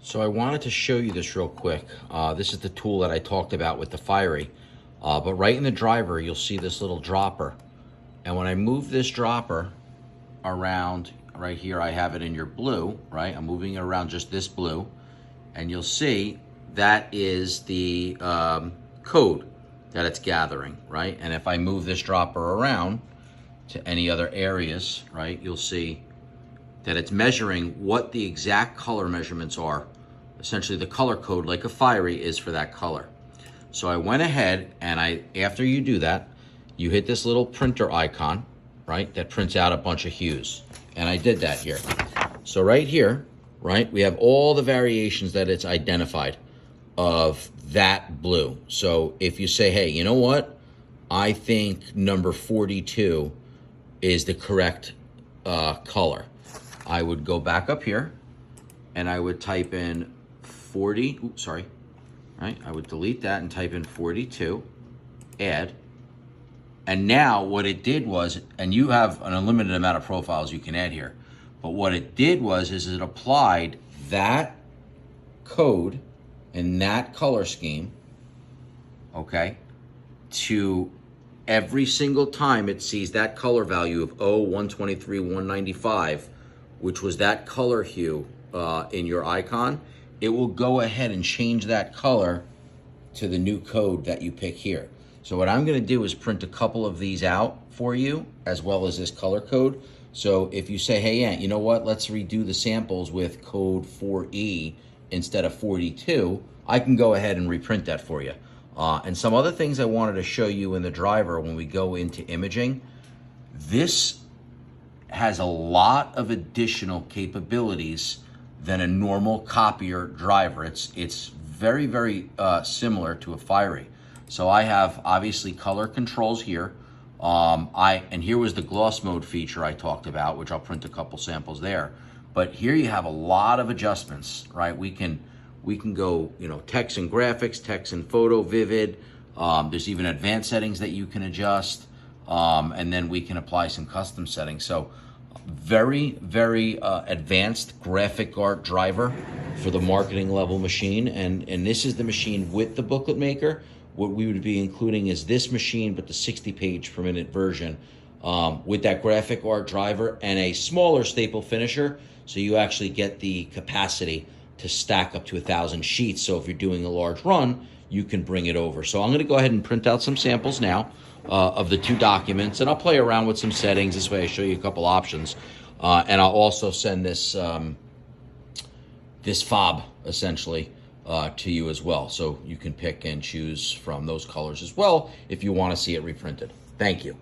So I wanted to show you this real quick. This is the tool that I talked about with the Fiery. But right in the driver, you'll see this little dropper. And when I move this dropper around, right here, I have it in your blue, right? I'm moving it around just this blue. And you'll see that is the code that it's gathering, right? And if I move this dropper around to any other areas, right, you'll see that it's measuring what the exact color measurements are. Essentially the color code, like a Fiery, is for that color. So I went ahead and after you do that, you hit this little printer icon, right, that prints out a bunch of hues. And I did that here. So right here, right, we have all the variations that it's identified of that blue. So if you say, hey, you know what? I think number 42 is the correct color. I would go back up here and I would type in 40, oops, sorry, right? I would delete that and type in 42, add. And now what it did was, and you have an unlimited amount of profiles you can add here, but what it did was it applied that code and that color scheme, okay, to every single time it sees that color value of 123, 195, which was that color hue in your icon, it will go ahead and change that color to the new code that you pick here. So what I'm gonna do is print a couple of these out for you, as well as this color code. So if you say, hey, Ant, you know what? Let's redo the samples with code 4E instead of 42, I can go ahead and reprint that for you. And some other things I wanted to show you in the driver when we go into imaging. This has a lot of additional capabilities than a normal copier driver. It's very, very similar to a Fiery. So I have obviously color controls here. And here was the gloss mode feature I talked about, which I'll print a couple samples there. But here you have a lot of adjustments, right? We can go, text and graphics, text and photo, vivid. There's even advanced settings that you can adjust. And then we can apply some custom settings. So very, very advanced graphic art driver for the marketing level machine. And this is the machine with the booklet maker. What we would be including is this machine, but the 60 page per minute version with that graphic art driver and a smaller staple finisher. So you actually get the capacity to stack up to 1,000 sheets. So if you're doing a large run, you can bring it over. So I'm gonna go ahead and print out some samples now of the two documents, and I'll play around with some settings. This way I show you a couple options. And I'll also send this, this fob essentially to you as well. So you can pick and choose from those colors as well if you wanna see it reprinted. Thank you.